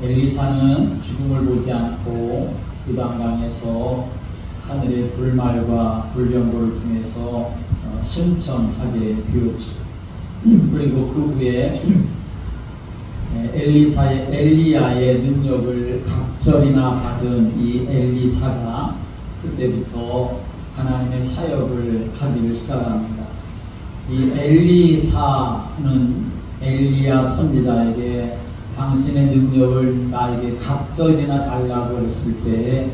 엘리사는 죽음을 보지 않고 요단강에서 하늘의 불말과 불병거를 통해서 승천하게 되었죠. 그리고 그 후에 엘리야의 능력을 각절이나 받은 이 엘리사가 그때부터 하나님의 사역을 하기를 시작합니다. 이 엘리사는 엘리야 선지자에게 당신의 능력을 나에게 각절이나 달라고 했을 때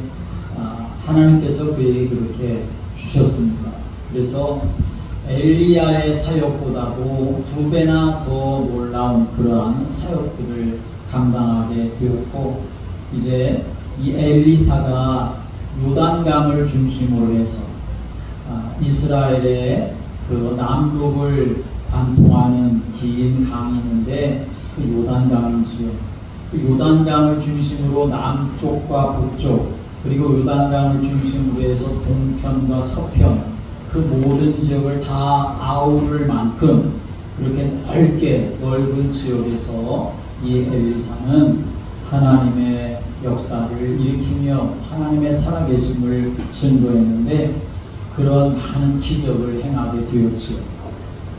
하나님께서 그에게 그렇게 주셨습니다. 그래서 엘리야의 사역보다도 2배나 더 놀라운 그러한 사역들을 감당하게 되었고, 이제 이 엘리사가 요단강을 중심으로 해서 이스라엘의 그 남북을 관통하는 긴 강이 있는데 그 요단강이지요. 그 요단강을 중심으로 남쪽과 북쪽, 그리고 요단강을 중심으로 해서 동편과 서편, 그 모든 지역을 다 아우를 만큼 그렇게 넓은 지역에서 이 엘리사는 하나님의 역사를 일으키며 하나님의 살아계심을 증거했는데, 그런 많은 기적을 행하게 되었지요.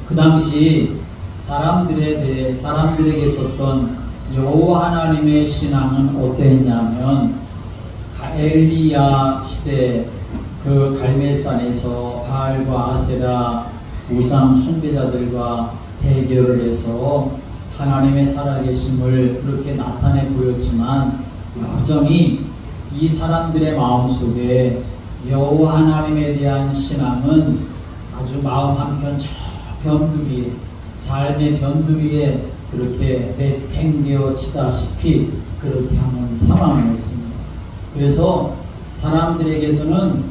그 당시 사람들에게 있었던 여호와 하나님의 신앙은 어땠냐면, 엘리야 시대 그 갈멜산에서 바알과 아세라 우상 숭배자들과 대결을 해서 하나님의 살아계심을 그렇게 나타내 보였지만, 여전히 이 사람들의 마음속에 여호와 하나님에 대한 신앙은 아주 마음 한편 저 변두리에, 삶의 변두리에 그렇게 내팽개어치다시피 그렇게 하는 상황이었습니다. 그래서 사람들에게서는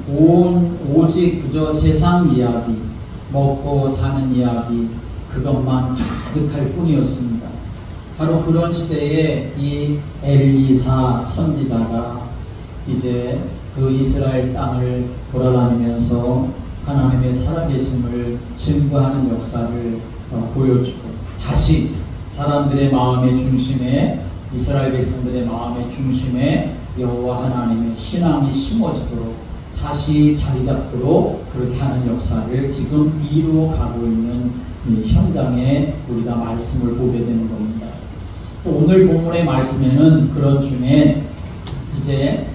오직 그저 세상 이야기, 먹고 사는 이야기, 그것만 가득할 뿐이었습니다. 바로 그런 시대에 이 엘리사 선지자가 이제 그 이스라엘 땅을 돌아다니면서 하나님의 살아계심을 증거하는 역사를 보여주고, 다시 사람들의 마음의 중심에, 이스라엘 백성들의 마음의 중심에 여호와 하나님의 신앙이 심어지도록, 다시 자리 잡도록 그렇게 하는 역사를 지금 이루어가고 있는 이 현장에 우리가 말씀을 보게 되는 겁니다. 또 오늘 본문의 말씀에는 그런 중에 이제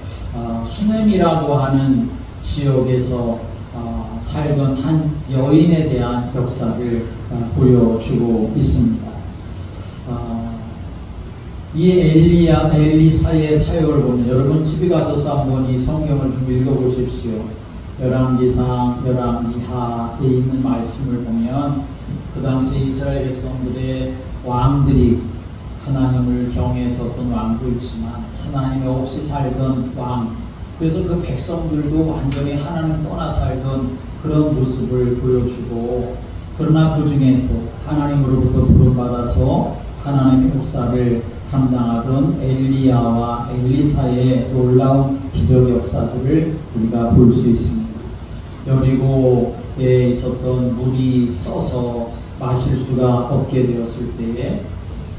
수넴이라고 하는 지역에서 살던 한 여인에 대한 역사를 보여주고 있습니다. 이 엘리사의 사역을 보면, 여러분 집에 가셔서 한번 이 성경을 좀 읽어보십시오. 열왕기상, 열왕기하에 있는 말씀을 보면 그 당시 이스라엘 백성들의 왕들이 하나님을 경외했었던 왕도 있지만 하나님 없이 살던 왕, 그래서 그 백성들도 완전히 하나님 떠나 살던 그런 모습을 보여주고, 그러나 그 중에 또 하나님으로부터 부름받아서 하나님의 역사를 감당하던 엘리야와 엘리사의 놀라운 기적 역사들을 우리가 볼 수 있습니다. 여리고에 있었던 물이 써서 마실 수가 없게 되었을 때에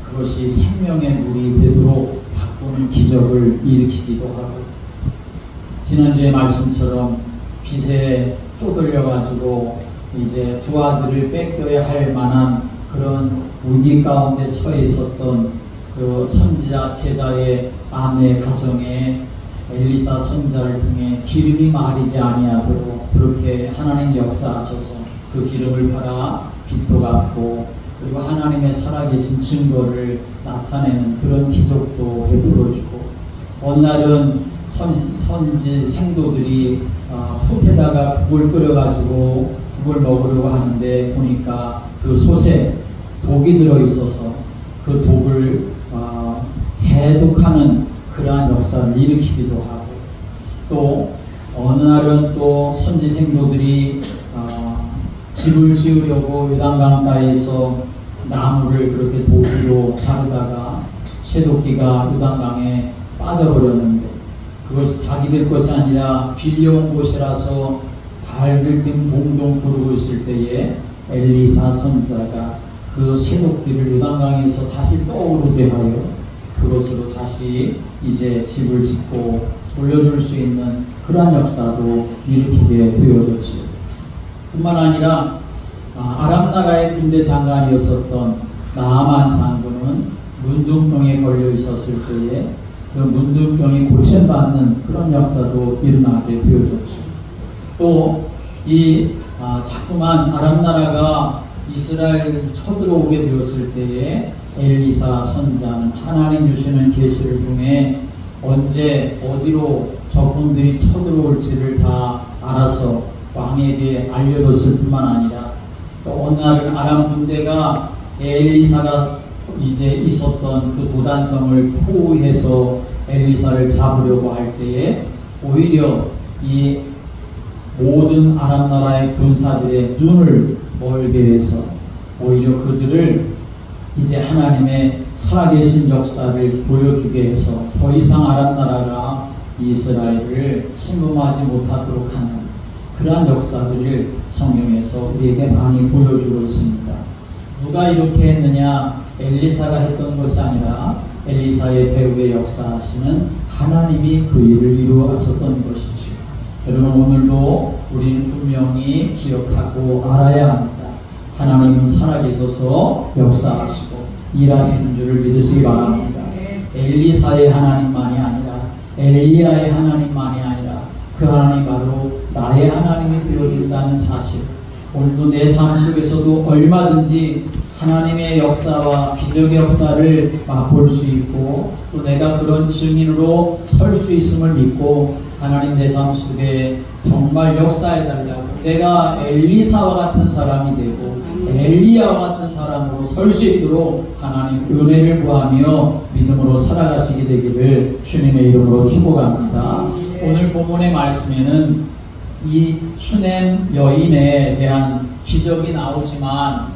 그것이 생명의 물이 되도록 바꾸는 기적을 일으키기도 하고, 지난주의 말씀처럼 빚에 쪼들려가지고 이제 두 아들을 뺏겨야 할 만한 그런 위기 가운데 처해 있었던 그 선지자 제자의 아내 가정에 엘리사 선지자를 통해 기름이 마르지 아니하도록 그렇게 하나님 역사하셔서 그 기름을 팔아 빚도 갚고, 그리고 하나님의 살아계신 증거를 나타내는 그런 기적도 베풀어주고, 어느 날은 선지 생도들이 솥에다가 국을 끓여가지고 국을 먹으려고 하는데 보니까 그 솥에 독이 들어있어서 그 독을 해독하는 그러한 역사를 일으키기도 하고, 또 어느 날은 또 선지 생도들이 집을 지으려고 요단강가에서 나무를 그렇게 도끼로 자르다가 쇠도끼가 요단강에 빠져버렸는데, 그것이 자기들 것이 아니라 빌려온 곳이라서 발들등 동동 구르고 있을 때에 엘리사 선지자가 그 쇠도끼를 요단강에서 다시 떠오르게 하여 그것으로 다시 이제 집을 짓고 돌려줄 수 있는 그러한 역사도 일으키게 되어졌지요. 뿐만 아니라 아람 나라의 군대 장관이었었던 나아만 장군은 문둥병에 걸려 있었을 때에 그 문둥병이 고침받는 그런 역사도 일어나게 되어졌죠. 또 이 자꾸만 아람 나라가 이스라엘 쳐들어오게 되었을 때에 엘리사 선지자는 하나님 주시는 계시를 통해 언제 어디로 적군들이 쳐들어올지를 다 알아서 왕에게 알려줬을 뿐만 아니라 또 어느 날 아람 군대가 엘리사가 이제 있었던 그 도단성을 포위해서 엘리사를 잡으려고 할 때에 오히려 이 모든 아람 나라의 군사들의 눈을 멀게 해서 오히려 그들을 이제 하나님의 살아계신 역사를 보여주게 해서 더 이상 아람 나라가 이스라엘을 침범하지 못하도록 하는 그러한 역사들을 성경에서 우리에게 많이 보여주고 있습니다. 누가 이렇게 했느냐? 엘리사가 했던 것이 아니라 엘리사의 배후에 역사하시는 하나님이 그 일을 이루어 가셨던 것이죠. 여러분, 오늘도 우리는 분명히 기억하고 알아야 합니다. 하나님은 살아계셔서 역사하시고 일하시는 줄을 믿으시기 바랍니다. 엘리사의 하나님만이 아니라 엘리야의 하나님만이 아니라 그 하나님이 바로 나의 하나님이 되어진다는 사실, 오늘도 내 삶 속에서도 얼마든지 하나님의 역사와 기적의 역사를 맛볼 수 있고 또 내가 그런 증인으로 설 수 있음을 믿고 하나님 내 삶 속에 정말 역사해달라고, 내가 엘리사와 같은 사람이 되고 엘리야와 같은 사람으로 설 수 있도록 하나님 은혜를 구하며 믿음으로 살아가시게 되기를 주님의 이름으로 축복합니다. 오늘 본문의 말씀에는 이 슈넴 여인에 대한 기적이 나오지만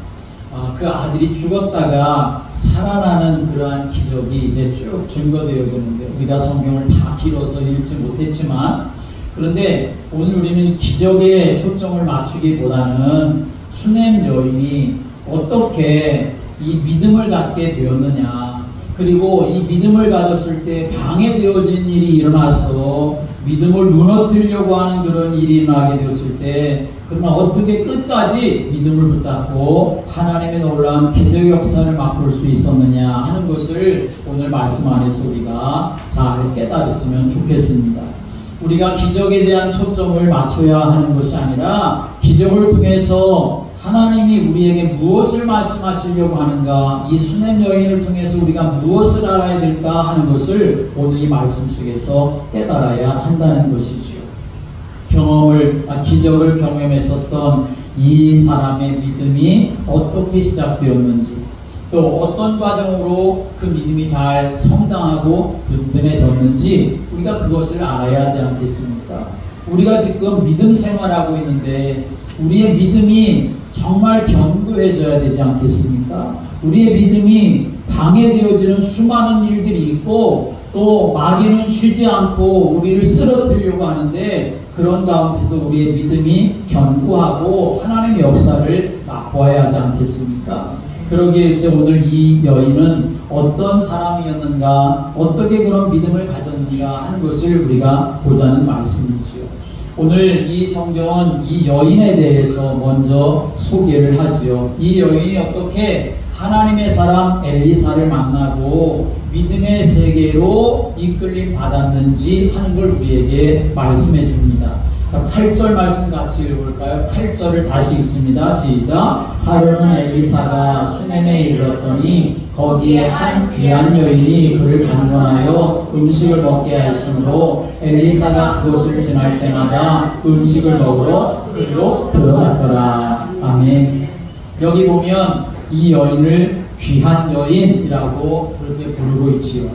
그 아들이 죽었다가 살아나는 그러한 기적이 이제 쭉 증거되어지는데 우리가 성경을 다 길어서 읽지 못했지만, 그런데 오늘 우리는 기적에 초점을 맞추기보다는 슈넴 여인이 어떻게 이 믿음을 갖게 되었느냐, 그리고 이 믿음을 가졌을 때 방해되어진 일이 일어나서 믿음을 무너뜨리려고 하는 그런 일이 일어나게 되었을 때 그러나 어떻게 끝까지 믿음을 붙잡고 하나님의 놀라운 기적의 역사를 맛볼 수 있었느냐 하는 것을 오늘 말씀 안에서 우리가 잘 깨달았으면 좋겠습니다. 우리가 기적에 대한 초점을 맞춰야 하는 것이 아니라 기적을 통해서 하나님이 우리에게 무엇을 말씀하시려고 하는가, 이 슈넴 여인을 통해서 우리가 무엇을 알아야 될까 하는 것을 오늘 이 말씀 속에서 깨달아야 한다는 것이지요. 기적을 경험했었던 이 사람의 믿음이 어떻게 시작되었는지, 또 어떤 과정으로 그 믿음이 잘 성장하고 든든해졌는지 우리가 그것을 알아야 하지 않겠습니까? 우리가 지금 믿음 생활하고 있는데 우리의 믿음이 정말 견고해져야 되지 않겠습니까? 우리의 믿음이 방해되어지는 수많은 일들이 있고 또 마귀는 쉬지 않고 우리를 쓰러뜨리려고 하는데 그런 가운데도 우리의 믿음이 견고하고 하나님의 역사를 맛보아야 하지 않겠습니까? 그러기에 위해서 오늘 이 여인은 어떤 사람이었는가, 어떻게 그런 믿음을 가졌는가 하는 것을 우리가 보자는 말씀이지요. 오늘 이 성경은 이 여인에 대해서 먼저 소개를 하지요. 이 여인이 어떻게 하나님의 사람 엘리사를 만나고 믿음의 세계로 이끌림 받았는지 하는 걸 우리에게 말씀해 줍니다. 8절 말씀 같이 읽어볼까요? 8절을 다시 읽습니다. 시작. 하루는 엘리사가 슈넴에 이르렀더니 거기에 한 귀한 여인이 그를 방문하여 음식을 먹게 하였으므로 엘리사가 그곳을 지날 때마다 음식을 먹으러 그로 들어갔더라. 아멘. 여기 보면 이 여인을 귀한 여인이라고 그렇게 부르고 있지요.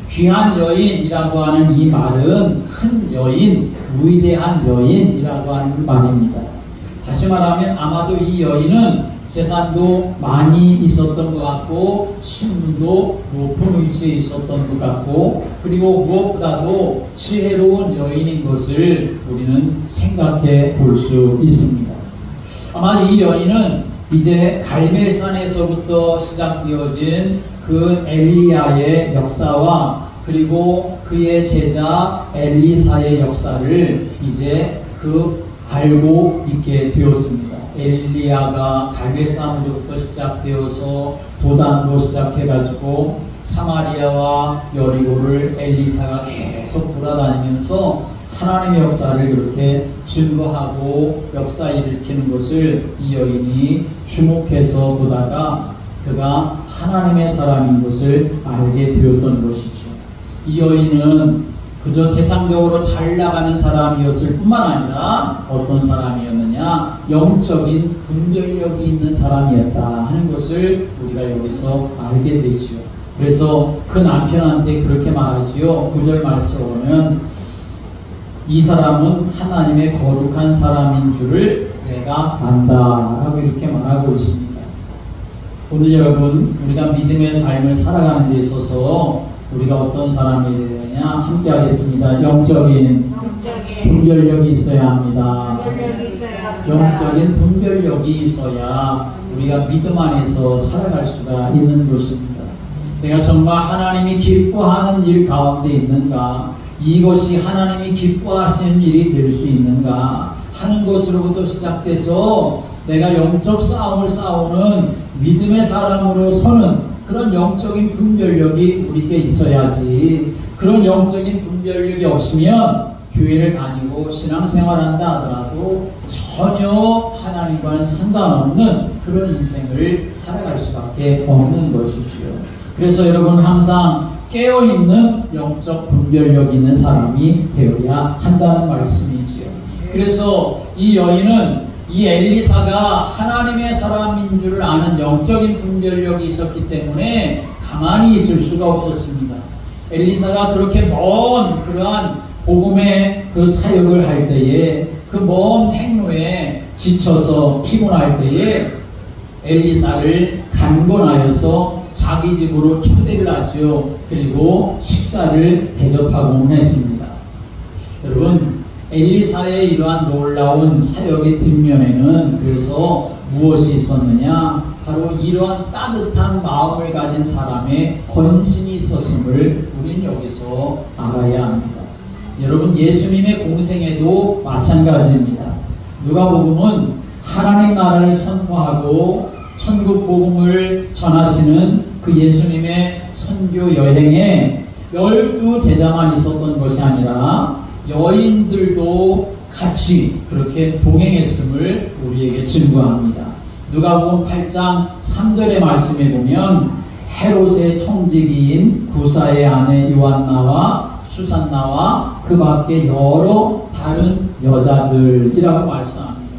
귀한 여인이라고 하는 이 말은 큰 여인, 위대한 여인이라고 하는 말입니다. 다시 말하면 아마도 이 여인은 재산도 많이 있었던 것 같고 신분도 높은 위치에 있었던 것 같고 그리고 무엇보다도 지혜로운 여인인 것을 우리는 생각해 볼 수 있습니다. 아마 이 여인은 이제 갈멜산에서부터 시작되어진 그 엘리야의 역사와 그리고 그의 제자 엘리사의 역사를 이제 알고 있게 되었습니다. 엘리야가 갈멜산으로부터 시작되어서 도단도 시작해가지고 사마리아와 여리고를 엘리사가 계속 돌아다니면서 하나님의 역사를 그렇게 증거하고 역사 일으키는 것을 이 여인이 주목해서 보다가 그가 하나님의 사람인 것을 알게 되었던 것이죠. 이 여인은 그저 세상적으로 잘 나가는 사람이었을 뿐만 아니라 어떤 사람이었느냐, 영적인 분별력이 있는 사람이었다 하는 것을 우리가 여기서 알게 되죠. 그래서 그 남편한테 그렇게 말하지요. 9절 말씀으로는 이 사람은 하나님의 거룩한 사람인 줄을 내가 안다 라고 이렇게 말하고 있습니다. 오늘 여러분, 우리가 믿음의 삶을 살아가는 데 있어서 우리가 어떤 사람이 되느냐 함께 하겠습니다. 영적인 분별력이 있어야 합니다. 영적인 분별력이 있어야 우리가 믿음 안에서 살아갈 수가 있는 것입니다. 내가 정말 하나님이 기뻐하는 일 가운데 있는가, 이것이 하나님이 기뻐하시는 일이 될 수 있는가 하는 것으로부터 시작돼서 내가 영적 싸움을 싸우는 믿음의 사람으로 서는 그런 영적인 분별력이 우리에게 있어야지, 그런 영적인 분별력이 없으면 교회를 다니고 신앙생활한다 하더라도 전혀 하나님과는 상관없는 그런 인생을 살아갈 수밖에 없는 것이지요. 그래서 여러분 항상 깨어있는 영적 분별력 있는 사람이 되어야 한다는 말씀이지요. 그래서 이 여인은 이 엘리사가 하나님의 사람인 줄 아는 영적인 분별력이 있었기 때문에 가만히 있을 수가 없었습니다. 엘리사가 그렇게 먼 그러한 복음의 그 사역을 할 때에, 그 먼 행로에 지쳐서 피곤할 때에 엘리사를 간곤하여서 자기 집으로 초대를 하죠. 그리고 식사를 대접하곤 했습니다. 여러분, 엘리사의 이러한 놀라운 사역의 뒷면에는 그래서 무엇이 있었느냐? 바로 이러한 따뜻한 마음을 가진 사람의 헌신이 있었음을 우리는 여기서 알아야 합니다. 여러분, 예수님의 공생애도 마찬가지입니다. 누가복음은 하나님 나라를 선포하고 천국 복음을 전하시는 그 예수님의 선교 여행에 12 제자만 있었던 것이 아니라 여인들도 같이 그렇게 동행했음을 우리에게 증거합니다. 누가복음 8장 3절의 말씀에 보면 헤롯의 청지기인 구사의 아내 요한나와 수산나와 그 밖에 여러 다른 여자들이라고 말씀합니다.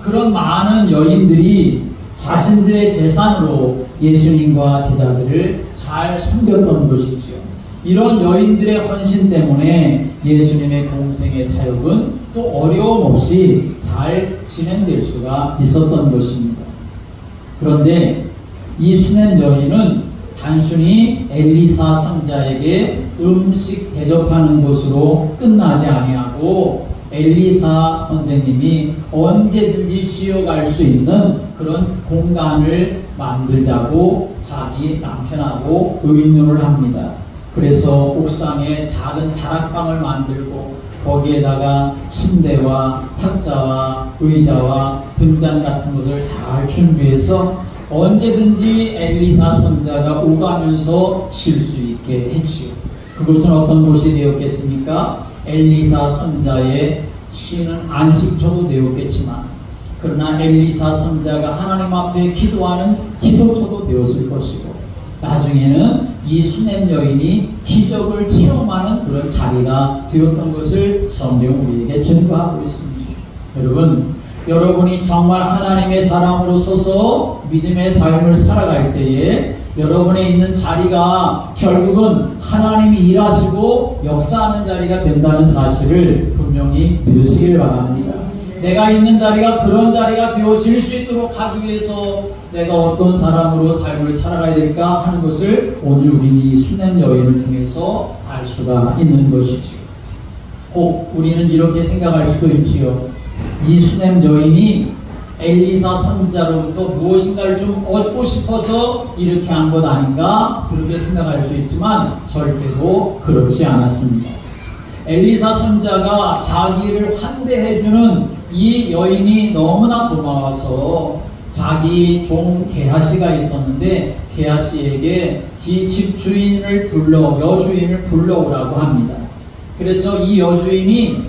그런 많은 여인들이 자신들의 재산으로 예수님과 제자들을 잘 섬겼던 것이지요. 이런 여인들의 헌신 때문에 예수님의 공생의 사역은 또 어려움 없이 잘 진행될 수가 있었던 것입니다. 그런데 이 수냄 여인은 단순히 엘리사 선지자에게 음식 대접하는 것으로 끝나지 아니하고 엘리사 선생님이 언제든지 쉬어갈 수 있는 그런 공간을 만들자고 자기 남편하고 의논을 합니다. 그래서 옥상에 작은 다락방을 만들고 거기에다가 침대와 탁자와 의자와 등잔 같은 것을 잘 준비해서 언제든지 엘리사 선지자가 오가면서 쉴 수 있게 했지요. 그것은 어떤 곳이 되었겠습니까? 엘리사 선지자의 쉬는 안식처도 되었겠지만, 그러나 엘리사 선지자가 하나님 앞에 기도하는 기도처도 되었을 것이고, 나중에는 이 수냄 여인이 기적을 체험하는 그런 자리가 되었던 것을 성경 우리에게 증거하고 있습니다. 여러분이 정말 하나님의 사람으로 서서 믿음의 삶을 살아갈 때에 여러분의 있는 자리가 결국은 하나님이 일하시고 역사하는 자리가 된다는 사실을 분명히 믿으시길 바랍니다. 내가 있는 자리가 그런 자리가 되어질 수 있도록 하기 위해서 내가 어떤 사람으로 삶을 살아가야 될까 하는 것을 오늘 우리는 이 수냄 여인을 통해서 알 수가 있는 것이지요. 혹 우리는 이렇게 생각할 수도 있지요. 이 수냄 여인이 엘리사 선지자로부터 무엇인가를 좀 얻고 싶어서 이렇게 한 것 아닌가 그렇게 생각할 수 있지만 절대로 그렇지 않았습니다. 엘리사 선지자가 자기를 환대해주는 이 여인이 너무나 고마워서 자기 종 게하시가 있었는데 게하시에게 이 집주인을 여주인을 불러오라고 합니다. 그래서 이 여주인이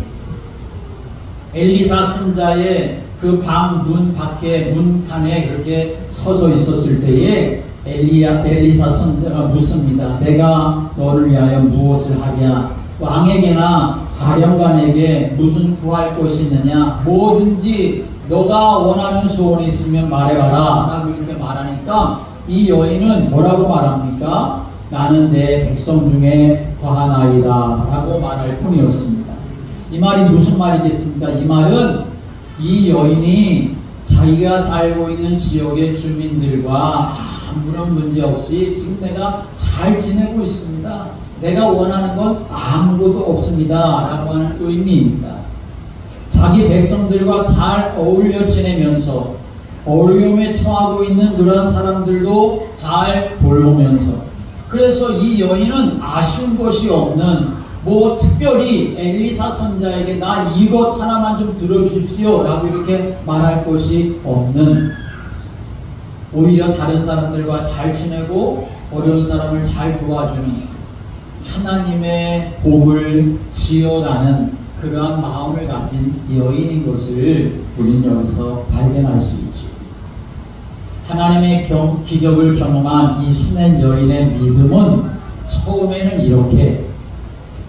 엘리사 선지자의 그 방 문 밖에 문칸에 그렇게 서서 있었을 때에 엘리사 선지자가 묻습니다. 내가 너를 위하여 무엇을 하랴? 왕에게나 사령관에게 무슨 구할 것이 있느냐? 뭐든지 너가 원하는 소원이 있으면 말해봐라 라고 이렇게 말하니까 이 여인은 뭐라고 말합니까? 나는 내 백성 중에 거하나이다 라고 말할 뿐이었습니다. 이 말이 무슨 말이겠습니까? 이 말은 이 여인이 자기가 살고 있는 지역의 주민들과 아무런 문제 없이 지금 내가 잘 지내고 있습니다. 내가 원하는 건 아무것도 없습니다 라고 하는 의미입니다. 자기 백성들과 잘 어울려 지내면서 어려움에 처하고 있는 그런 사람들도 잘 돌보면서 그래서 이 여인은 아쉬운 것이 없는 특별히 엘리사 선지자에게 나 이것 하나만 좀 들어주십시오 라고 이렇게 말할 것이 없는 오히려 다른 사람들과 잘 지내고 어려운 사람을 잘 도와주는 하나님의 복을 지어가는 그러한 마음을 가진 여인인 것을 우리는 여기서 발견할 수 있죠. 하나님의 기적을 경험한 이 수낸 여인의 믿음은 처음에는 이렇게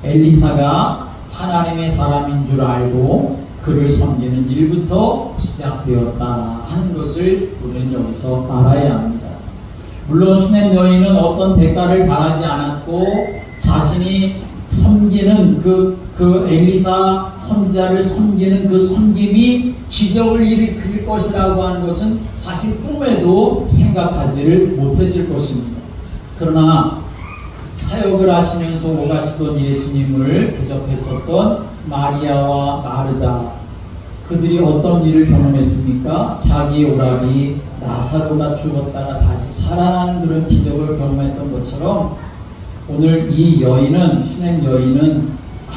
엘리사가 하나님의 사람인 줄 알고 그를 섬기는 일부터 시작되었다 하는 것을 우리는 여기서 알아야 합니다. 물론 수냄 여인은 어떤 대가를 바라지 않았고 자신이 섬기는 그 엘리사 선지자를 섬기는 그 섬김이 기적을 일으킬 것이라고 하는 것은 사실 꿈에도 생각하지를 못했을 것입니다. 그러나 사역을 하시면서 오가시던 예수님을 대접했었던 마리아와 마르다 그들이 어떤 일을 경험했습니까? 자기 오라비 나사로가 죽었다가 다시 살아나는 그런 기적을 경험했던 것처럼 오늘 이 여인은 수냄 여인은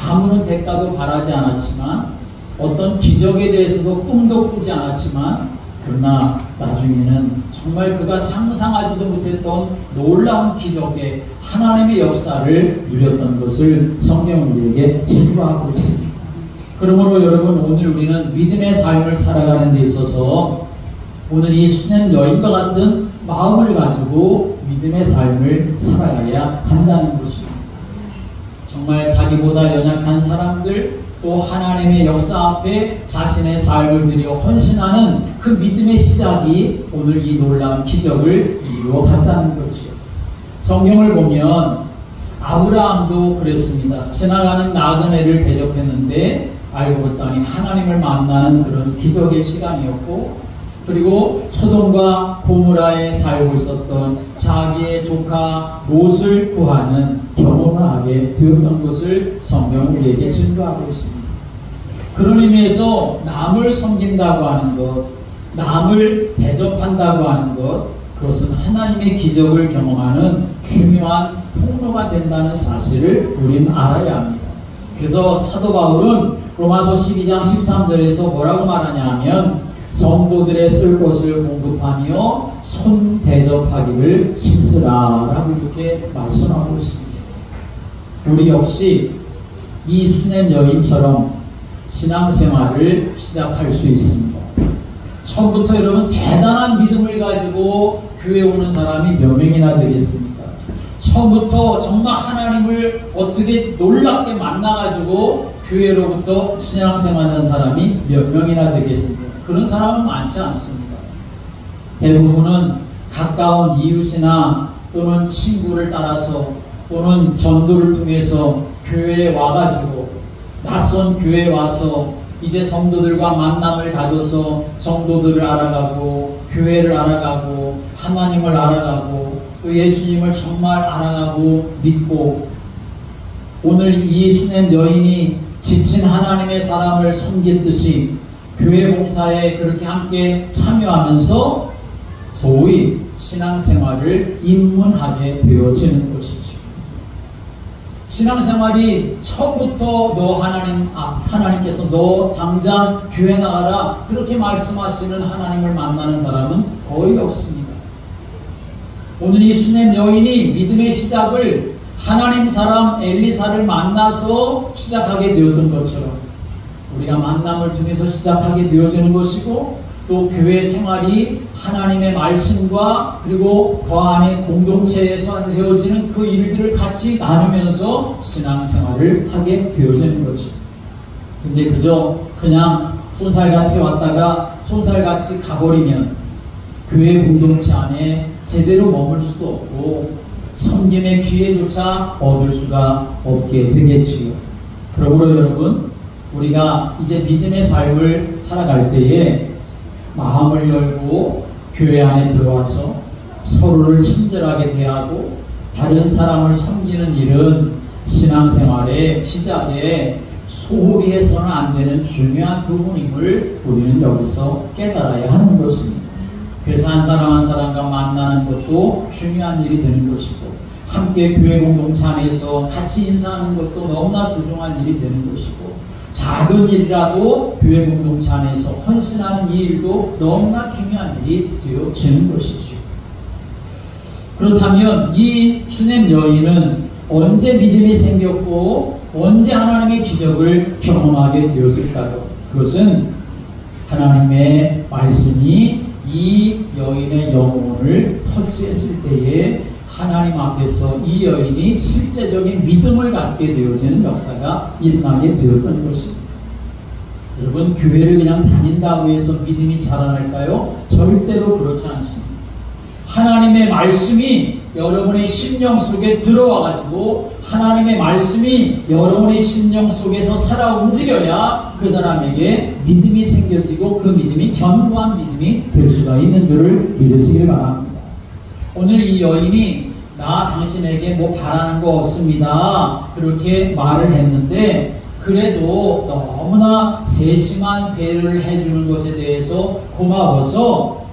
아무런 대가도 바라지 않았지만 어떤 기적에 대해서도 꿈도 꾸지 않았지만 그러나 나중에는 정말 그가 상상하지도 못했던 놀라운 기적의 하나님의 역사를 누렸던 것을 성경 우리에게 제보하고 있습니다. 그러므로 여러분 오늘 우리는 믿음의 삶을 살아가는 데 있어서 오늘 이 수냄 여인과 같은 마음을 가지고 믿음의 삶을 살아가야 한다는 것입니다. 정말 자기보다 연약한 사람들 또 하나님의 역사 앞에 자신의 삶을 들여 헌신하는 그 믿음의 시작이 오늘 이 놀라운 기적을 이루어 갔다는 거죠. 성경을 보면 아브라함도 그랬습니다. 지나가는 나그네를 대접했는데 알고 봤더니 하나님을 만나는 그런 기적의 시간이었고 그리고 소돔과 고모라에 살고 있었던 자기의 조카 롯을 구하는 경험을 하게 되었던 것을 성경은 우리에게 증거하고 있습니다. 그런 의미에서 남을 섬긴다고 하는 것, 남을 대접한다고 하는 것, 그것은 하나님의 기적을 경험하는 중요한 통로가 된다는 사실을 우리는 알아야 합니다. 그래서 사도 바울은 로마서 12장 13절에서 뭐라고 말하냐 하면 성도들의 쓸 것을 공급하며 손 대접하기를 힘쓰라 라고 이렇게 말씀하고 있습니다. 우리 역시 이 수냄 여인처럼 신앙생활을 시작할 수 있습니다. 처음부터 여러분 대단한 믿음을 가지고 교회 오는 사람이 몇 명이나 되겠습니까? 처음부터 정말 하나님을 어떻게 놀랍게 만나가지고 교회로부터 신앙생활하는 사람이 몇 명이나 되겠습니까? 그런 사람은 많지 않습니다. 대부분은 가까운 이웃이나 또는 친구를 따라서 또는 전도를 통해서 교회에 와가지고 낯선 교회에 와서 이제 성도들과 만남을 가져서 성도들을 알아가고 교회를 알아가고 하나님을 알아가고 또 예수님을 정말 알아가고 믿고 오늘 이 수냄 여인이 지친 하나님의 사람을 섬겼듯이 교회 봉사에 그렇게 함께 참여하면서 소위 신앙생활을 입문하게 되어지는 것이죠. 신앙생활이 처음부터 하나님께서 너 당장 교회 나가라 그렇게 말씀하시는 하나님을 만나는 사람은 거의 없습니다. 오늘 이 수넴 여인이 믿음의 시작을 하나님 사람 엘리사를 만나서 시작하게 되었던 것처럼 우리가 만남을 통해서 시작하게 되어지는 것이고, 또 교회 생활이 하나님의 말씀과 그리고 그 안에 공동체에서 되어지는 그 일들을 같이 나누면서 신앙생활을 하게 되어지는 거죠. 근데 그냥 쏜살같이 왔다가 쏜살같이 가버리면 교회 공동체 안에 제대로 머물 수도 없고 섬김의 기회조차 얻을 수가 없게 되겠지요. 그러므로 여러분, 우리가 이제 믿음의 삶을 살아갈 때에 마음을 열고 교회 안에 들어와서 서로를 친절하게 대하고 다른 사람을 섬기는 일은 신앙생활의 시작에 소홀히 해서는 안 되는 중요한 부분임을 우리는 여기서 깨달아야 하는 것입니다. 그래서 한 사람 한 사람과 만나는 것도 중요한 일이 되는 것이고, 함께 교회 공동체 안에서 같이 인사하는 것도 너무나 소중한 일이 되는 것이고, 작은 일이라도 교회 공동체 안에서 헌신하는 이 일도 너무나 중요한 일이 되어지는 것이죠. 그렇다면 이 수넴 여인은 언제 믿음이 생겼고 언제 하나님의 기적을 경험하게 되었을까요? 그것은 하나님의 말씀이 이 여인의 영혼을 터치했을 때에 하나님 앞에서 이 여인이 실제적인 믿음을 갖게 되어지는 역사가 일어나게 되었던 것입니다. 여러분, 교회를 그냥 다닌다고 해서 믿음이 자라날까요? 절대로 그렇지 않습니다. 하나님의 말씀이 여러분의 심령 속에 들어와가지고 하나님의 말씀이 여러분의 심령 속에서 살아 움직여야 그 사람에게 믿음이 생겨지고 그 믿음이 견고한 믿음이 될 수가 있는 줄을 믿으시길 바랍니다. 오늘 이 여인이 나 당신에게 뭐 바라는 거 없습니다 그렇게 말을 했는데, 그래도 너무나 세심한 배려를 해주는 것에 대해서 고마워서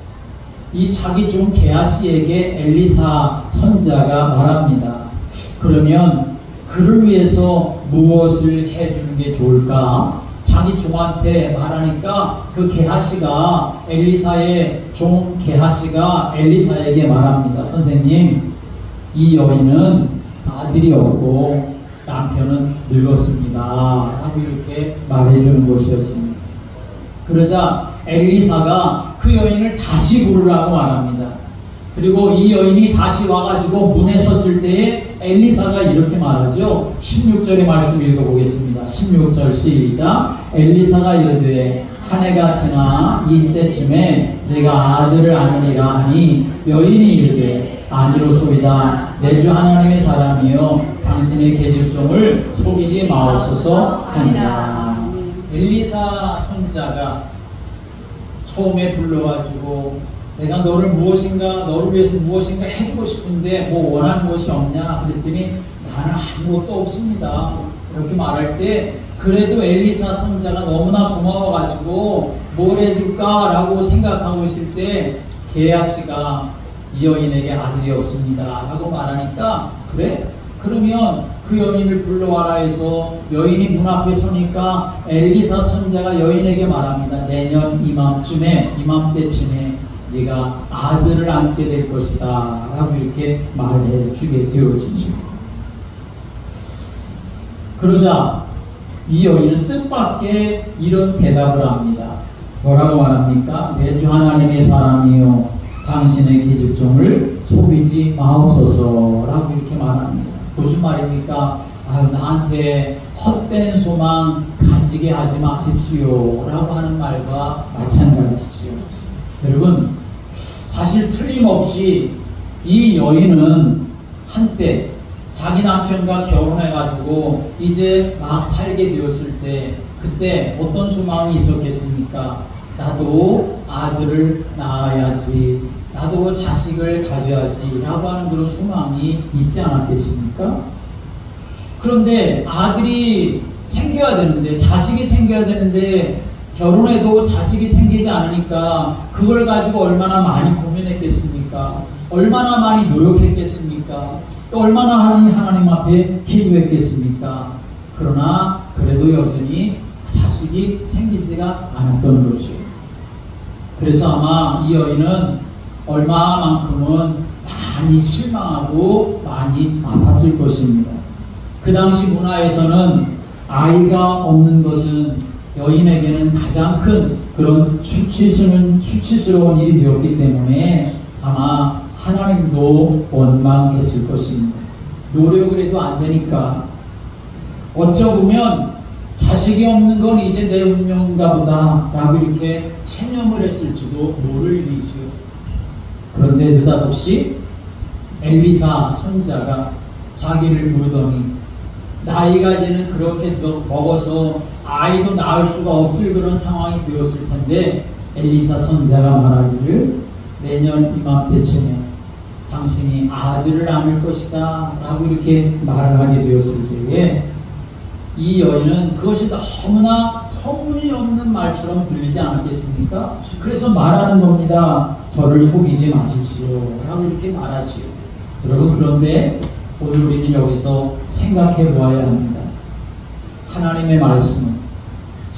이 자기 종 게하시에게 엘리사 선지자가 말합니다. 그러면 그를 위해서 무엇을 해주는 게 좋을까? 자기 종한테 말하니까 그 게하시가 엘리사의 종 게하시가 엘리사에게 말합니다. 선생님, 이 여인은 아들이 없고 남편은 늙었습니다 하고 이렇게 말해주는 것이었습니다. 그러자 엘리사가 그 여인을 다시 부르라고 말합니다. 그리고 이 여인이 다시 와가지고 문에 섰을 때에 엘리사가 이렇게 말하죠. 16절의 말씀 읽어보겠습니다. 16절 시작. 엘리사가 이르되 한 해가 지나 이때쯤에 내가 아들을 안으리라 하니 여인이 이르되 아니로소이다. 내 주 하나님의 사람이여 당신의 계집종을 속이지 마옵소서 하니라. 엘리사 선지자가 처음에 불러가지고 내가 너를 위해서 무엇인가 해주고 싶은데 뭐 원하는 것이 없냐 그랬더니 나는 아무것도 없습니다 이렇게 말할 때, 그래도 엘리사 선지자가 너무나 고마워가지고 뭘 해줄까 라고 생각하고 있을 때 게하시가 이 여인에게 아들이 없습니다 라고 말하니까, 그래? 그러면 그 여인을 불러와라 해서 여인이 문 앞에 서니까 엘리사 선지자가 여인에게 말합니다. 내년 이맘때쯤에 네가 아들을 안게 될 것이다 라고 이렇게 말해 주게 되어지죠. 그러자 이 여인은 뜻밖의 이런 대답을 합니다. 뭐라고 말합니까? 내 주 하나님의 사람이요 당신의 계집종을 속이지 마옵소서 라고 이렇게 말합니다. 무슨 말입니까? 나한테 헛된 소망 가지게 하지 마십시오 라고 하는 말과 마찬가지지요. 여러분, 사실 틀림없이 이 여인은 한때 자기 남편과 결혼해가지고 이제 막 살게 되었을 때 그때 어떤 소망이 있었겠습니까? 나도 아들을 낳아야지, 나도 자식을 가져야지 라고 하는 그런 소망이 있지 않았겠습니까? 그런데 아들이 생겨야 되는데, 자식이 생겨야 되는데 결혼해도 자식이 생기지 않으니까 그걸 가지고 얼마나 많이 고민했겠습니까? 얼마나 많이 노력했겠습니까? 또 얼마나 하나님 앞에 기도했겠습니까? 그러나 그래도 여전히 자식이 생기지가 않았던 거죠. 그래서 아마 이 여인은 얼마만큼은 많이 실망하고 많이 아팠을 것입니다. 그 당시 문화에서는 아이가 없는 것은 여인에게는 가장 큰 그런 수치스러운 일이 되었기 때문에 아마 하나님도 원망했을 것입니다. 노력을 해도 안 되니까 어쩌보면 자식이 없는 건 이제 내 운명인가 보다 라고 이렇게 체념을 했을지도 모를 일이지요. 그런데 느닷없이 엘리사 선지자가 자기를 부르더니 나이가 이제는 그렇게 먹어서 아이도 낳을 수가 없을 그런 상황이 되었을 텐데 엘리사 선지자가 말하기를 내년 이맘때쯤에 당신이 아들을 낳을 것이다 라고 이렇게 말을 하게 되었을 때에 이 여인은 그것이 너무나 터무니없는 말처럼 들리지 않았겠습니까? 그래서 말하는 겁니다. 저를 속이지 마십시오 라고 이렇게 말하지요. 여러분, 그런데 오늘 우리는 여기서 생각해 보아야 합니다. 하나님의 말씀은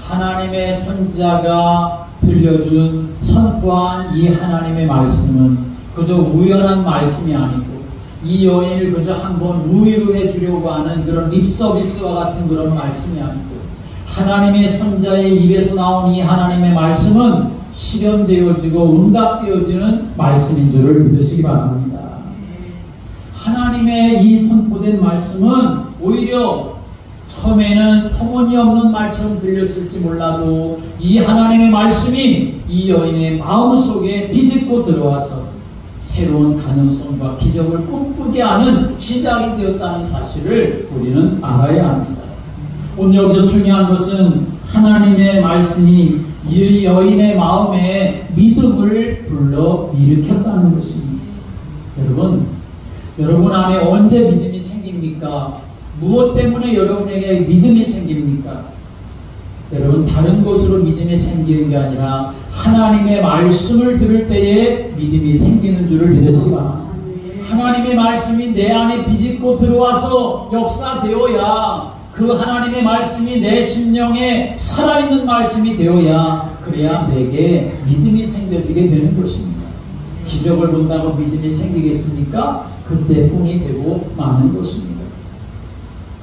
하나님의 선지자가 들려준 선포한 이 하나님의 말씀은 그저 우연한 말씀이 아니고 이 여인을 그저 한번 위로해 주려고 하는 그런 립서비스와 같은 그런 말씀이 아니고 하나님의 선지자의 입에서 나온 이 하나님의 말씀은 실현되어지고 응답되어지는 말씀인 줄을 믿으시기 바랍니다. 하나님의 이 선포된 말씀은 오히려 처음에는 터무니없는 말처럼 들렸을지 몰라도 이 하나님의 말씀이 이 여인의 마음속에 비집고 들어와서 새로운 가능성과 기적을 꿈꾸게 하는 시작이 되었다는 사실을 우리는 알아야 합니다. 오늘 여기서 중요한 것은 하나님의 말씀이 이 여인의 마음에 믿음을 불러 일으켰다는 것입니다. 여러분 안에 언제 믿음이 생깁니까? 무엇 때문에 여러분에게 믿음이 생깁니까? 여러분, 다른 것으로 믿음이 생기는 게 아니라 하나님의 말씀을 들을 때에 믿음이 생기는 줄을 믿으시기 바랍니다. 하나님의 말씀이 내 안에 비집고 들어와서 역사되어야 그 하나님의 말씀이 내 심령에 살아있는 말씀이 되어야 그래야 내게 믿음이 생겨지게 되는 것입니다. 기적을 본다고 믿음이 생기겠습니까? 그때 뽕이 되고 마는 것입니다.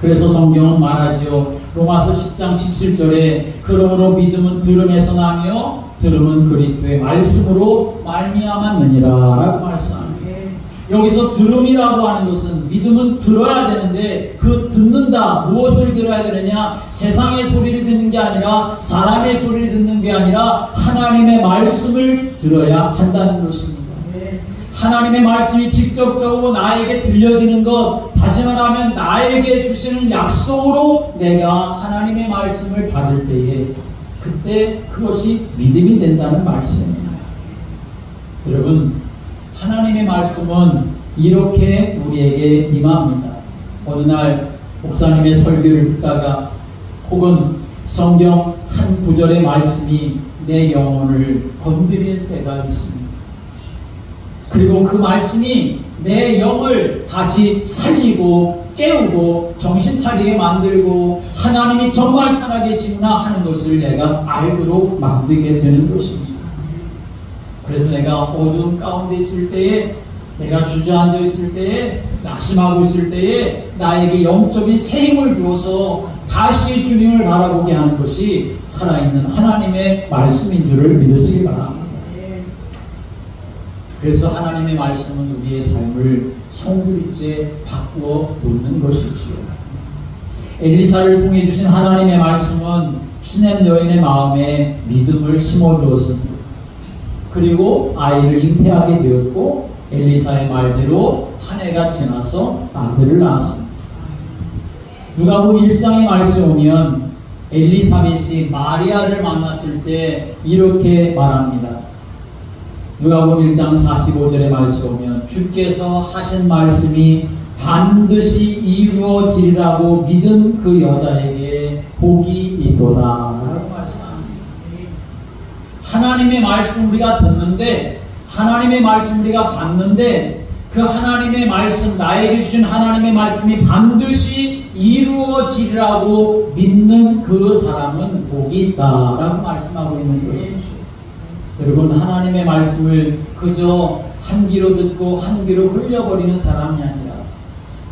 그래서 성경은 말하지요. 로마서 10장 17절에 그러므로 믿음은 들음에서 나며 들음은 그리스도의 말씀으로 말미암았느니라 라고 말씀합니다. 여기서 들음이라고 하는 것은 믿음은 들어야 되는데 그 듣는다, 무엇을 들어야 되느냐? 세상의 소리를 듣는 게 아니라 사람의 소리를 듣는 게 아니라 하나님의 말씀을 들어야 한다는 것입니다. 하나님의 말씀이 직접적으로 나에게 들려지는 것, 다시 말하면 나에게 주시는 약속으로 내가 하나님의 말씀을 받을 때에 그때 그것이 믿음이 된다는 말씀입니다. 여러분, 하나님의 말씀은 이렇게 우리에게 임합니다. 어느 날 목사님의 설교를 듣다가 혹은 성경 한 구절의 말씀이 내 영혼을 건드릴 때가 있습니다. 그리고 그 말씀이 내 영을 다시 살리고 깨우고 정신 차리게 만들고 하나님이 정말 살아계시구나 하는 것을 내가 알고로 만들게 되는 것입니다. 그래서 내가 어두운 가운데 있을 때에, 내가 주저앉아 있을 때에, 낙심하고 있을 때에 나에게 영적인 새 힘을 주어서 다시 주님을 바라보게 하는 것이 살아있는 하나님의 말씀인 줄을 믿으시기 바랍니다. 그래서 하나님의 말씀은 우리의 삶을 송두리째 바꾸어 놓는 것이지요. 엘리사를 통해 주신 하나님의 말씀은 슈넴 여인의 마음에 믿음을 심어주었습니다. 그리고 아이를 잉태하게 되었고 엘리사의 말대로 한 해가 지나서 아들을 낳았습니다. 누가복음 1장의 말씀에 오면 엘리사벳이 마리아를 만났을 때 이렇게 말합니다. 누가복음 1장 45절의 말씀에 오면 주께서 하신 말씀이 반드시 이루어지리라고 믿은 그 여자에게 복이 있도다 라고 말씀합니다. 하나님의 말씀 우리가 듣는데, 하나님의 말씀 우리가 받는데, 그 하나님의 말씀, 나에게 주신 하나님의 말씀이 반드시 이루어지리라고 믿는 그 사람은 복이 있다라고 말씀하고 있는 것이죠. 여러분, 하나님의 말씀을 그저 한 귀로 듣고 한 귀로 흘려버리는 사람이 아니라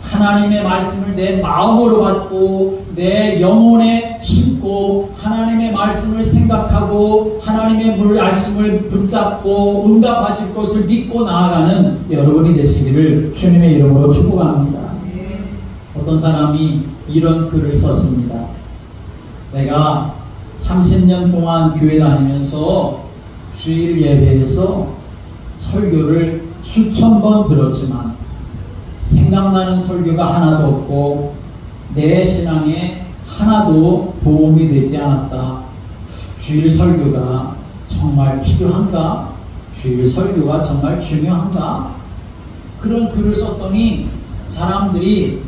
하나님의 말씀을 내 마음으로 받고 내 영혼에 심고 하나님의 말씀을 생각하고 하나님의 말씀을 붙잡고 응답하실 것을 믿고 나아가는 여러분이 되시기를 주님의 이름으로 축복합니다. 어떤 사람이 이런 글을 썼습니다. 내가 30년 동안 교회 다니면서 주일 예배에서 설교를 수천 번 들었지만 생각나는 설교가 하나도 없고 내 신앙에 하나도 도움이 되지 않았다. 주일 설교가 정말 필요한가? 주일 설교가 정말 중요한가? 그런 글을 썼더니 사람들이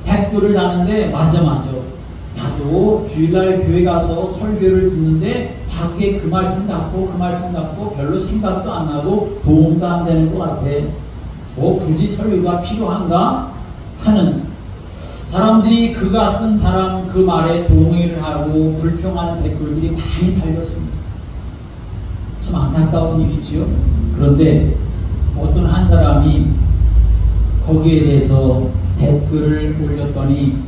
댓글을 다는데 맞아. 나도 주일날 교회 가서 설교를 듣는데 다 그게 그 말씀 같고 별로 생각도 안 나고 도움도 안 되는 것 같아. 굳이 설교가 필요한가? 하는 사람들이 그가 쓴 사람 그 말에 동의를 하고 불평하는 댓글들이 많이 달렸습니다. 참 안타까운 일이지요. 그런데 어떤 한 사람이 거기에 대해서 댓글을 올렸더니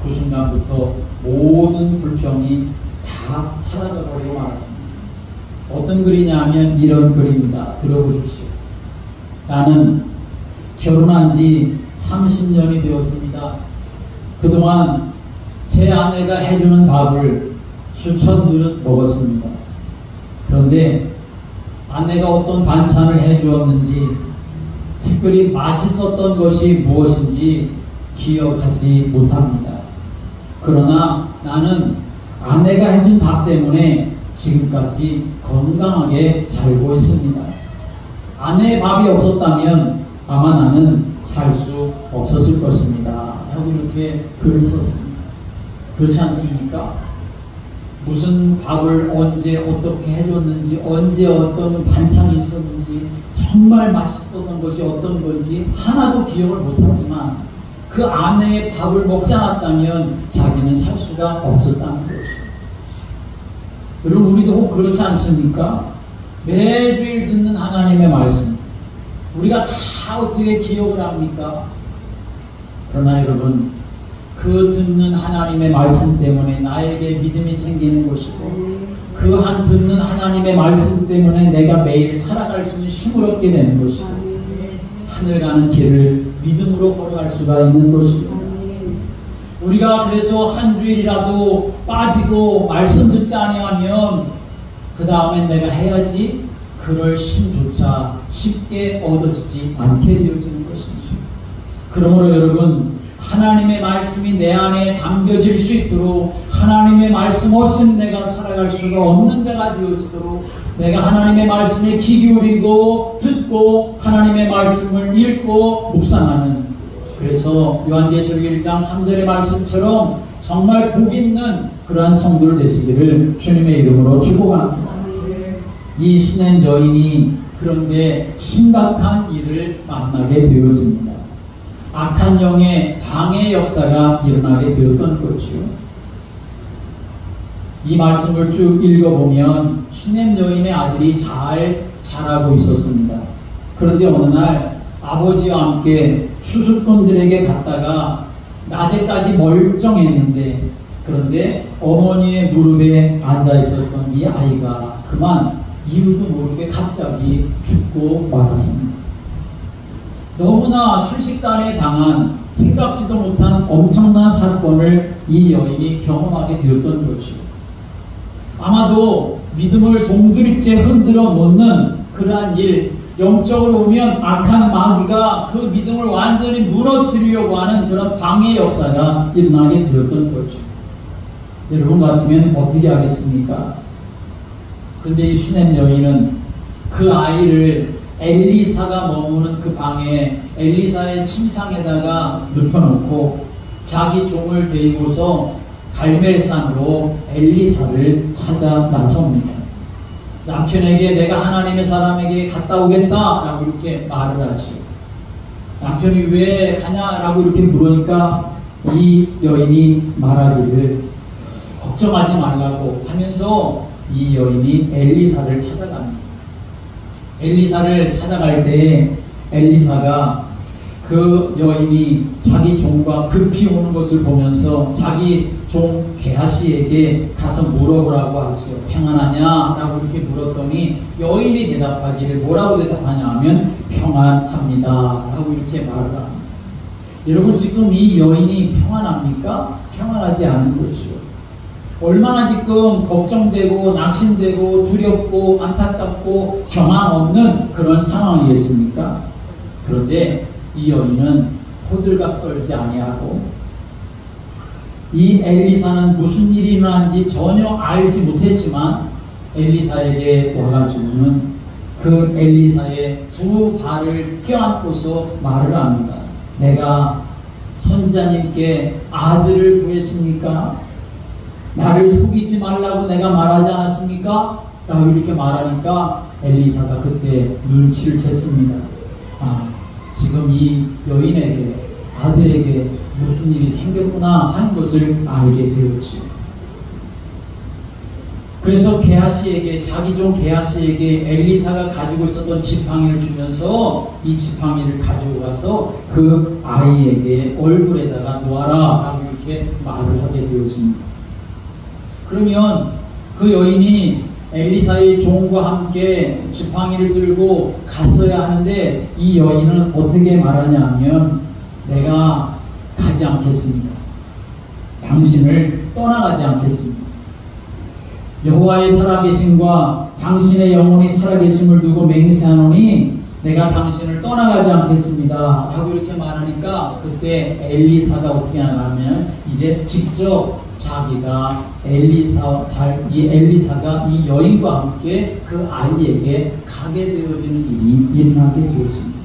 그 순간부터 모든 불평이 다 사라져버리고 말았습니다. 어떤 글이냐 하면 이런 글입니다. 들어보십시오. 나는 결혼한 지 30년이 되었습니다. 그동안 제 아내가 해주는 밥을 수천 그릇 먹었습니다. 그런데 아내가 어떤 반찬을 해주었는지 특별히 맛있었던 것이 무엇인지 기억하지 못합니다. 그러나 나는 아내가 해준 밥 때문에 지금까지 건강하게 살고 있습니다. 아내의 밥이 없었다면 아마 나는 살 수 없었을 것입니다. 하고 이렇게 글을 썼습니다. 그렇지 않습니까? 무슨 밥을 언제 어떻게 해줬는지, 언제 어떤 반찬이 있었는지, 정말 맛있었던 것이 어떤 건지 하나도 기억을 못하지만 그 아내의 밥을 먹지 않았다면 자기는 살 수가 없었다는 것이죠. 여러분, 우리도 혹 그렇지 않습니까? 매주일 듣는 하나님의 말씀 우리가 다 어떻게 기억을 합니까? 그러나 여러분, 그 듣는 하나님의 말씀 때문에 나에게 믿음이 생기는 것이고 그 한 듣는 하나님의 말씀 때문에 내가 매일 살아갈 수 있는 힘을 얻게 되는 것이고 하늘 가는 길을 믿음으로 걸어갈 수가 있는 것이고 우리가 그래서 한 주일이라도 빠지고 말씀 듣지 아니하면 그 다음에 내가 해야지 그럴 힘조차 쉽게 얻어지지 않게 되어지는 것이죠. 그러므로 여러분, 하나님의 말씀이 내 안에 담겨질 수 있도록 하나님의 말씀 없이는 내가 살아갈 수가 없는 자가 되어지도록 내가 하나님의 말씀에 귀 기울이고 듣고 하나님의 말씀을 읽고 묵상하는, 그래서 요한계시록 1장 3절의 말씀처럼 정말 복 있는 그러한 성도를 되시기를 주님의 이름으로 축복합니다. 이 수냄 여인이 그런데 심각한 일을 만나게 되었습니다. 악한 영의 방해 역사가 일어나게 되었던 거죠. 이 말씀을 쭉 읽어보면 수냄 여인의 아들이 잘 자라고 있었습니다. 그런데 어느 날 아버지와 함께 수술꾼들에게 갔다가 낮에까지 멀쩡했는데, 그런데 어머니의 무릎에 앉아 있었던 이 아이가 그만 이유도 모르게 갑자기 죽고 말았습니다. 너무나 순식간에 당한 생각지도 못한 엄청난 사건을 이 여인이 경험하게 되었던 거죠. 아마도 믿음을 송두리째 흔들어 놓는 그러한 일, 영적으로 보면 악한 마귀가 그 믿음을 완전히 무너뜨리려고 하는 그런 방해 역사가 일어나게 되었던 거죠. 여러분 같으면 어떻게 하겠습니까? 근데 이 수냄 여인은 그 아이를 엘리사가 머무는 그 방에 엘리사의 침상에다가 눕혀놓고 자기 종을 데리고서 갈멜산으로 엘리사를 찾아 나섭니다. 남편에게 내가 하나님의 사람에게 갔다 오겠다라고 이렇게 말을 하죠. 남편이 왜 가냐라고 이렇게 물으니까 이 여인이 말하기를 걱정하지 말라고 하면서 이 여인이 엘리사를 찾아갑니다. 엘리사를 찾아갈 때 엘리사가 그 여인이 자기 종과 급히 오는 것을 보면서 자기 종 게하시에게 가서 물어보라고 하죠. 평안하냐? 라고 이렇게 물었더니 여인이 대답하기를 뭐라고 대답하냐 하면 평안합니다 라고 이렇게 말을 합니다. 여러분, 지금 이 여인이 평안합니까? 평안하지 않은 거죠. 얼마나 지금 걱정되고 낙심되고 두렵고 안타깝고 경황 없는 그런 상황이겠습니까? 그런데 이 여인은 호들갑 떨지 아니하고 이 엘리사는 무슨 일이 일어난지 전혀 알지 못했지만 엘리사에게 와가지고는 그 엘리사의 두 발을 껴안고서 말을 합니다. 내가 선자님께 아들을 구했습니까? 나를 속이지 말라고 내가 말하지 않았습니까? 라고 이렇게 말하니까 엘리사가 그때 눈치를 챘습니다. 지금 이 여인에게 아들에게 무슨 일이 생겼구나 하는 것을 알게 되었죠. 그래서 게하시에게, 자기 종 게하시에게 엘리사가 가지고 있었던 지팡이를 주면서 이 지팡이를 가지고 가서 그 아이에게 얼굴에다가 놓아라 라고 이렇게 말을 하게 되었습니다. 그러면 그 여인이 엘리사의 종과 함께 지팡이를 들고 갔어야 하는데 이 여인은 어떻게 말하냐 하면 내가 가지 않겠습니다. 당신을 떠나가지 않겠습니다. 여호와의 살아계심과 당신의 영혼이 살아계심을 두고 맹세하노니 내가 당신을 떠나가지 않겠습니다 라고 이렇게 말하니까 그때 엘리사가 어떻게 하냐면 이제 직접 자기가 엘리사가 이 여인과 함께 그 아이에게 가게 되어지는 일이 일어나게 되었습니다.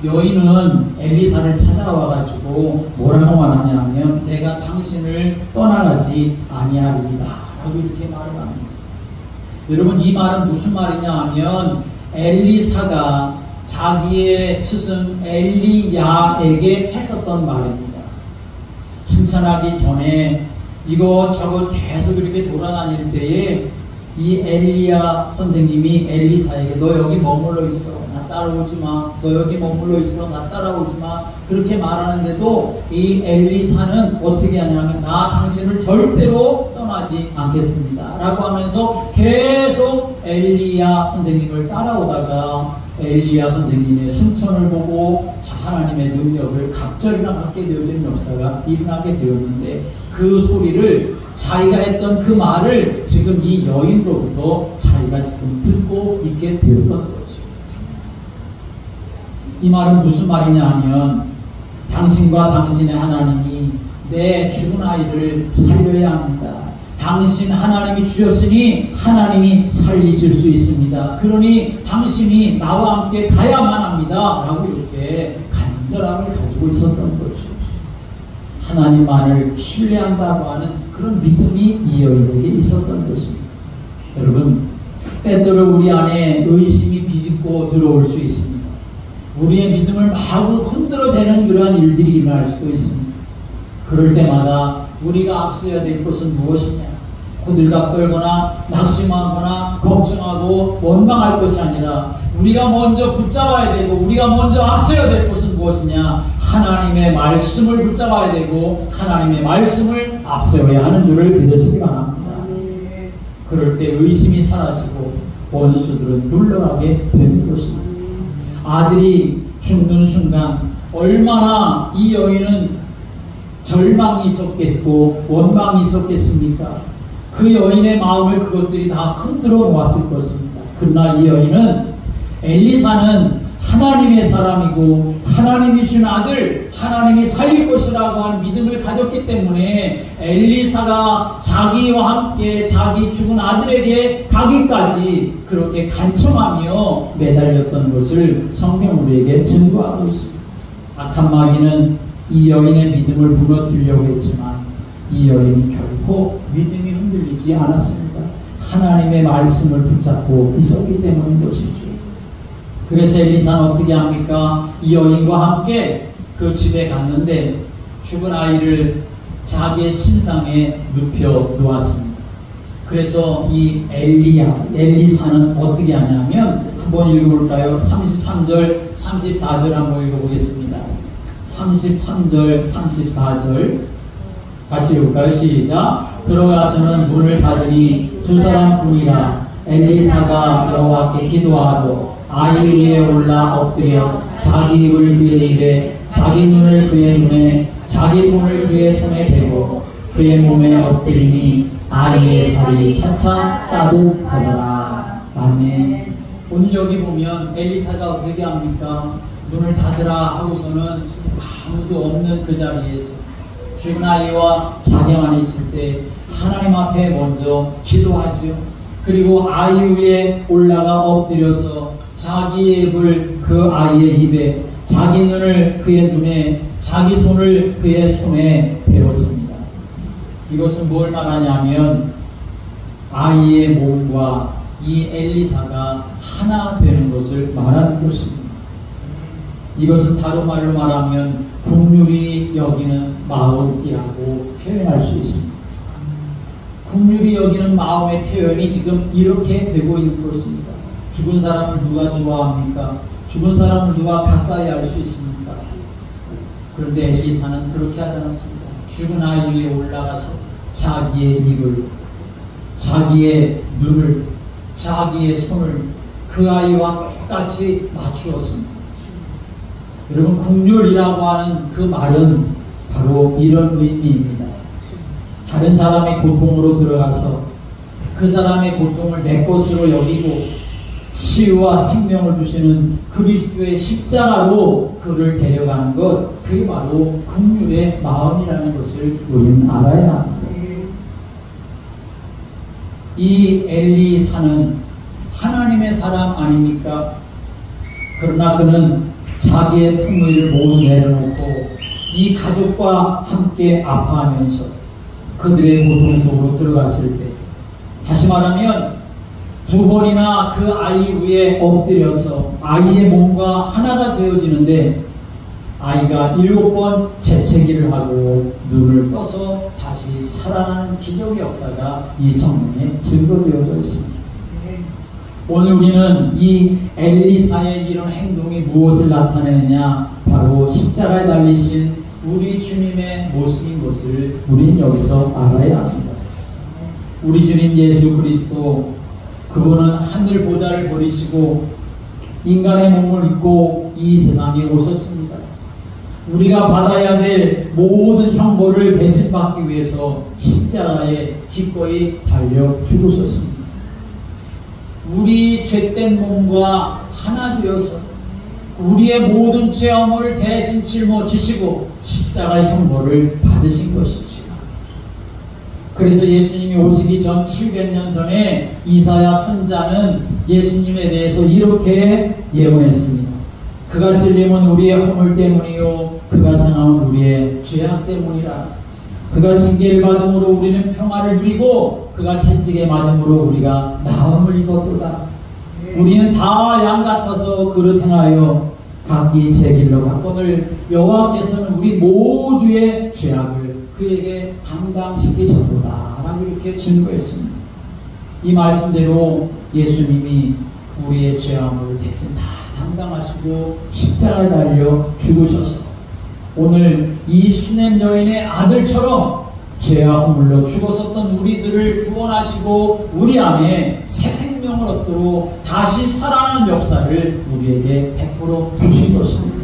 여인은 엘리사를 찾아와가지고 뭐라고 말하냐 하면 내가 당신을 떠나가지 아니하리이다 라고 이렇게 말을 합니다. 여러분, 이 말은 무슨 말이냐 하면 엘리사가 자기의 스승 엘리야에게 했었던 말입니다. 칭찬하기 전에 이것저것 계속 이렇게 돌아다닐 때에 이 엘리야 선생님이 엘리사에게 너 여기 머물러 있어, 나 따라오지 마. 너 여기 머물러 있어, 나 따라오지 마. 그렇게 말하는데도 이 엘리사는 어떻게 하냐면 나 당신을 절대로 떠나지 않겠습니다 라고 하면서 계속 엘리야 선생님을 따라오다가 엘리야 선생님의 승천을 보고 하나님의 능력을 각절이나 갖게 되어진 역사가 일어나게 되었는데 그 소리를 자기가 했던 그 말을 지금 이 여인으로부터 자기가 지금 듣고 있게 되었던 거죠. 이 말은 무슨 말이냐 하면 당신과 당신의 하나님이 내 죽은 아이를 살려야 합니다. 당신 하나님이 주셨으니 하나님이 살리실 수 있습니다. 그러니 당신이 나와 함께 가야만 합니다 라고 이렇게 간절함을 가지고 있었던 거죠. 하나님만을 신뢰한다고 하는 그런 믿음이 이 여인에게 있었던 것입니다. 여러분, 때때로 우리 안에 의심이 비집고 들어올 수 있습니다. 우리의 믿음을 마구 흔들어대는 그러한 일들이 일어날 수도 있습니다. 그럴 때마다 우리가 앞서야 될 것은 무엇이냐? 호들갑 떨거나 낙심하거나 걱정하고 원망할 것이 아니라 우리가 먼저 붙잡아야 되고 우리가 먼저 앞서야 될 것은 무엇이냐? 하나님의 말씀을 붙잡아야 되고 하나님의 말씀을 앞세워야 하는 줄을 믿으시기 바랍니다. 그럴 때 의심이 사라지고 원수들은 물러가게 되는 것입니다. 아들이 죽는 순간 얼마나 이 여인은 절망이 있었겠고 원망이 있었겠습니까? 그 여인의 마음을 그것들이 다 흔들어 놓았을 것입니다. 그러나 이 여인은 엘리사는 하나님의 사람이고 하나님이 준 아들, 하나님이 살릴 것이라고 하는 믿음을 가졌기 때문에 엘리사가 자기와 함께 자기 죽은 아들에게 가기까지 그렇게 간청하며 매달렸던 것을 성경 우리에게 증거하고 있습니다. 악한 마귀는 이 여인의 믿음을 무너뜨리려고 했지만 이 여인이 결코 믿음이 흔들리지 않았습니다. 하나님의 말씀을 붙잡고 있었기 때문인 것이죠. 그래서 엘리사는 어떻게 합니까? 이 여인과 함께 그 집에 갔는데 죽은 아이를 자기의 침상에 눕혀 놓았습니다. 그래서 이 엘리사는 어떻게 하냐면 한번 읽어볼까요? 33절, 34절 한번 읽어보겠습니다. 33절, 34절 같이 읽을까요? 시작. 들어가서는 문을 닫으니 두 사람뿐이라. 엘리사가 여호와께 기도하고 아이 위에 올라 엎드려 자기 입을 그의 입에 자기 눈을 그의 눈에 자기 손을 그의 손에 대고 그의 몸에 엎드리니 아이의 살이 차차 따뜻하더라. 아멘. 오늘 여기 보면 엘리사가 어떻게 합니까? 눈을 닫으라 하고서는 아무도 없는 그 자리에서 죽은 아이와 자경 안에 있을 때 하나님 앞에 먼저 기도하죠. 그리고 아이 위에 올라가 엎드려서 자기의 입을 그 아이의 입에 자기 눈을 그의 눈에 자기 손을 그의 손에 대었습니다. 이것은 뭘 말하냐면 아이의 몸과 이 엘리사가 하나 되는 것을 말하는 것입니다. 이것은 다른 말로 말하면 긍휼히 여기는 마음이라고 표현할 수 있습니다. 긍휼히 여기는 마음의 표현이 지금 이렇게 되고 있는 것입니다. 죽은 사람을 누가 좋아합니까? 죽은 사람을 누가 가까이 할 수 있습니까? 그런데 엘리사는 그렇게 하지 않았습니다. 죽은 아이 위에 올라가서 자기의 입을, 자기의 눈을, 자기의 손을 그 아이와 똑같이 맞추었습니다. 여러분, 긍휼이라고 하는 그 말은 바로 이런 의미입니다. 다른 사람의 고통으로 들어가서 그 사람의 고통을 내 것으로 여기고 치유와 생명을 주시는 그리스도의 십자가로 그를 데려가는 것, 그게 바로 긍휼의 마음이라는 것을 우리는 알아야 합니다. 이 엘리사는 하나님의 사람 아닙니까? 그러나 그는 자기의 품위를 모두 내려놓고 이 가족과 함께 아파하면서 그들의 고통 속으로 들어갔을 때, 다시 말하면 두 번이나 그 아이 위에 엎드려서 아이의 몸과 하나가 되어지는데 아이가 7번 재채기를 하고 눈을 떠서 다시 살아나는 기적의 역사가 이 성경에 증거되어져 있습니다. 오늘 우리는 이 엘리사의 이런 행동이 무엇을 나타내느냐? 바로 십자가에 달리신 우리 주님의 모습인 것을 우리는 여기서 알아야 합니다. 우리 주님 예수 그리스도, 그분은 하늘 보좌를 버리시고 인간의 몸을 입고 이 세상에 오셨습니다. 우리가 받아야 될 모든 형벌을 대신받기 위해서 십자가에 기꺼이 달려 죽으셨습니다. 우리 죄된 몸과 하나 되어서 우리의 모든 죄업을 대신 짊어지시고 십자가 형벌을 받으신 것이죠. 그래서 예수님이 오시기 전 700년 전에 이사야 선자는 예수님에 대해서 이렇게 예언했습니다. 그가 찔림은 우리의 허물 때문이요 그가 상함은 우리의 죄악 때문이라. 그가 징계를 받음으로 우리는 평화를 누리고 그가 채찍에 맞음으로 우리가 나음을 입었도다. 우리는 다 양 같아서 그릇 행하여 각기 제 길로 갔거늘 여호와께서는 우리 모두의 죄악을 그에게 담당시키셨도다 라고 이렇게 증거했습니다. 이 말씀대로 예수님이 우리의 죄악을 대신 다 담당하시고 십자가에 달려 죽으셔서 오늘 이 수넴 여인의 아들처럼 죄와 허물로 죽었었던 우리들을 구원하시고 우리 안에 새 생명을 얻도록 다시 살아나는 역사를 우리에게 베풀어 주신 것입니다.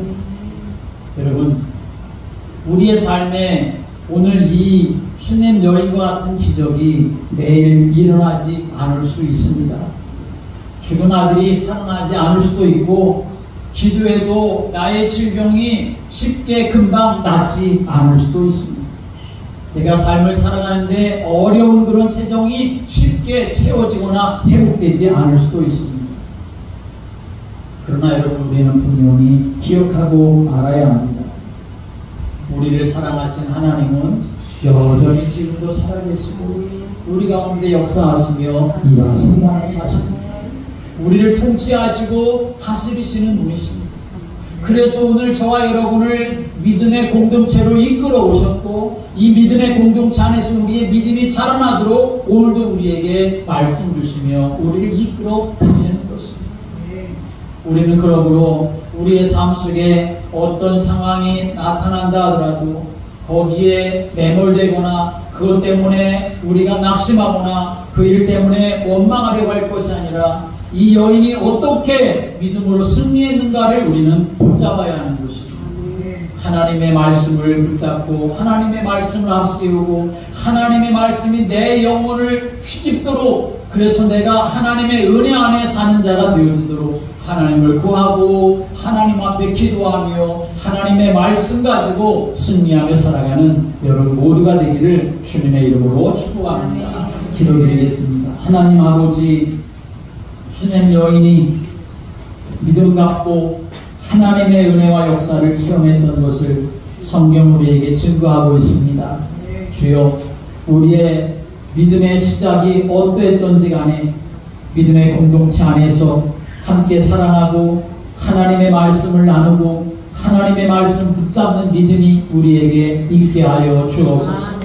여러분, 우리의 삶에 오늘 이 수넴 여인과 같은 기적이 내일 일어나지 않을 수 있습니다. 죽은 아들이 살아나지 않을 수도 있고 기도해도 나의 질병이 쉽게 금방 낫지 않을 수도 있습니다. 내가 삶을 살아가는데 어려운 그런 체정이 쉽게 채워지거나 회복되지 않을 수도 있습니다. 그러나 여러분, 우리는 분명히 기억하고 알아야 합니다. 우리를 사랑하신 하나님은 여전히 지금도 살아계시고 우리 가운데 역사하시며 일하시는 사실, 우리를 통치하시고 다스리시는 분이십니다. 그래서 오늘 저와 여러분을 믿음의 공동체로 이끌어 오셨고, 이 믿음의 공동체 안에서 우리의 믿음이 자라나도록 오늘도 우리에게 말씀 주시며 우리를 이끌어 가시는 것입니다. 우리는 그러므로 우리의 삶 속에 어떤 상황이 나타난다 하더라도 거기에 매몰되거나 그것 때문에 우리가 낙심하거나 그 일 때문에 원망하려고 할 것이 아니라 이 여인이 어떻게 믿음으로 승리했는가를 우리는 붙잡아야 하는 것입니다. 하나님의 말씀을 붙잡고 하나님의 말씀을 앞세우고 하나님의 말씀이 내 영혼을 휘집도록, 그래서 내가 하나님의 은혜 안에 사는 자가 되어지도록 하나님을 구하고 하나님 앞에 기도하며 하나님의 말씀 가지고 승리하며 살아가는 여러분 모두가 되기를 주님의 이름으로 축복합니다. 기도드리겠습니다. 하나님 아버지, 수냄 여인이 믿음 갖고 하나님의 은혜와 역사를 체험했던 것을 성경 우리에게 증거하고 있습니다. 주여, 우리의 믿음의 시작이 어떠했던지 간에 믿음의 공동체 안에서 함께 사랑하고 하나님의 말씀을 나누고 하나님의 말씀 붙잡는 믿음이 우리에게 있게 하여 주옵소서.